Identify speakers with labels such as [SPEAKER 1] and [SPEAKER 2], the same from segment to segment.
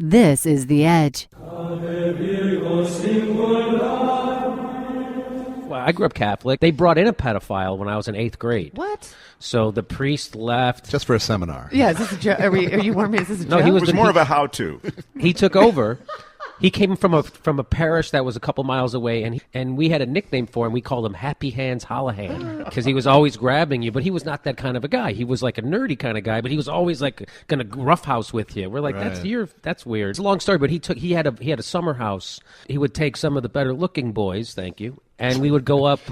[SPEAKER 1] This is The Edge.
[SPEAKER 2] Well, I grew up Catholic. They brought in a pedophile when I was in 8th grade.
[SPEAKER 3] What?
[SPEAKER 2] So the priest left.
[SPEAKER 4] Just for a seminar.
[SPEAKER 3] Yeah, is this a joke? Are you warning me? Is this a joke?
[SPEAKER 2] No,
[SPEAKER 5] It was more of a how-to.
[SPEAKER 2] He took over. He came from a parish that was a couple miles away, and we had a nickname for him. We called him Happy Hands Hollahan because he was always grabbing you, but he was not that kind of a guy. He was like a nerdy kind of guy, but he was always like going to roughhouse with you. We're like, that's weird. It's a long story, but he had a summer house. He would take some of the better looking boys, thank you, and we would go up,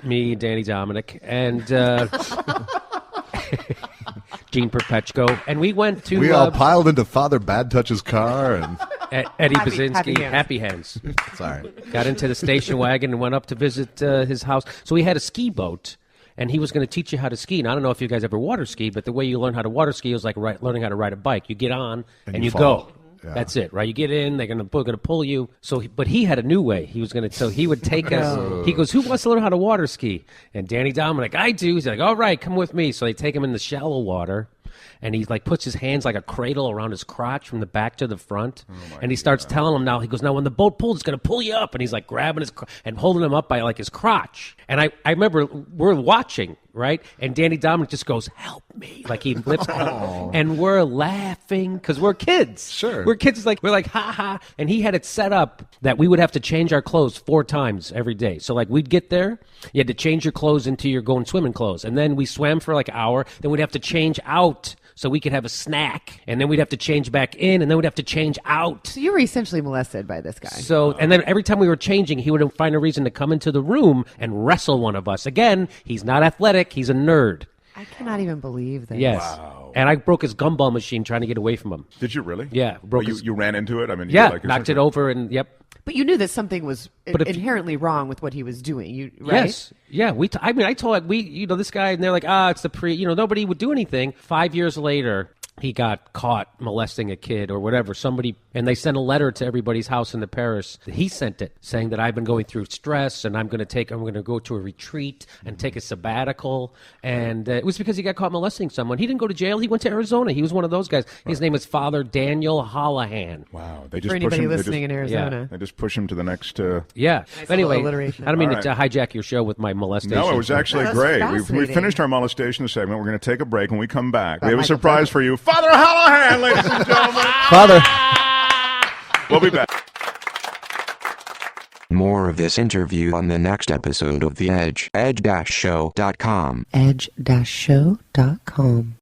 [SPEAKER 2] me, Danny Dominic, and Gene Perpetchko, and we went to...
[SPEAKER 4] We all piled into Father Bad Touch's car and...
[SPEAKER 2] Eddie Basinski,
[SPEAKER 3] happy
[SPEAKER 2] hands.
[SPEAKER 4] Sorry.
[SPEAKER 2] Got into the station wagon and went up to visit his house. So he had a ski boat, and he was going to teach you how to ski. And I don't know if you guys ever water ski, but the way you learn how to water ski is like learning how to ride a bike. You get on and you go.
[SPEAKER 4] Yeah.
[SPEAKER 2] That's it, right? You get in, they're going to pull you. But he had a new way. He would take us. He goes, who wants to learn how to water ski? And Danny Dominic, I do. He's like, all right, come with me. So they take him in the shallow water. And he like puts his hands like a cradle around his crotch from the back to the front. And he starts telling him now, he goes, now when the boat pulls, it's going to pull you up. And he's like grabbing and holding him up by like his crotch. And I remember we're watching, right? And Danny Dominic just goes, help me. Like he lifts up. And we're laughing because we're kids.
[SPEAKER 4] Sure.
[SPEAKER 2] We're kids. We're like, ha ha. And he had it set up that we would have to change our clothes 4 times every day. So like we'd get there, you had to change your clothes into your going swimming clothes. And then we swam for like an hour. Then we'd have to change out so we could have a snack, and then we'd have to change back in, and then we'd have to change out.
[SPEAKER 3] So you were essentially molested by this guy.
[SPEAKER 2] So, and then every time we were changing, he would find a reason to come into the room and wrestle one of us. Again, he's not athletic, he's a nerd.
[SPEAKER 3] I cannot even believe this.
[SPEAKER 2] Yes.
[SPEAKER 5] Wow.
[SPEAKER 2] And I broke his gumball machine trying to get away from him.
[SPEAKER 5] Did you really?
[SPEAKER 2] Yeah.
[SPEAKER 5] You ran into it? I mean,
[SPEAKER 2] yeah,
[SPEAKER 5] like,
[SPEAKER 2] knocked it over, and yep.
[SPEAKER 3] But you knew that something was inherently wrong with what he was doing, right?
[SPEAKER 2] Yes. Yeah. I told this guy, and they're like, it's the nobody would do anything. 5 years later, he got caught molesting a kid or whatever. And they sent a letter to everybody's house in the parish. He sent it saying that I've been going through stress and I'm going to go to a retreat and take a sabbatical. And it was because he got caught molesting someone. He didn't go to jail. He went to Arizona. He was one of those guys. His name is Father Daniel Hollahan.
[SPEAKER 5] Wow. They just
[SPEAKER 3] For
[SPEAKER 5] push
[SPEAKER 3] anybody
[SPEAKER 5] him,
[SPEAKER 3] listening in Arizona.
[SPEAKER 2] Yeah.
[SPEAKER 5] They just push him to the next...
[SPEAKER 2] Yeah.
[SPEAKER 3] Nice
[SPEAKER 2] Anyway,
[SPEAKER 3] alliteration.
[SPEAKER 2] I don't mean
[SPEAKER 5] All
[SPEAKER 2] to hijack your show with my molestation.
[SPEAKER 5] No, it was actually
[SPEAKER 3] That's
[SPEAKER 5] great. We
[SPEAKER 3] fascinating.
[SPEAKER 5] finished our molestation segment. We're going to take a break. When we come back, we have a surprise for you. Father Hallahan, ladies and gentlemen.
[SPEAKER 4] Father.
[SPEAKER 5] We'll be back.
[SPEAKER 6] More of this interview on the next episode of The Edge. edge-show.com.
[SPEAKER 1] edge-show.com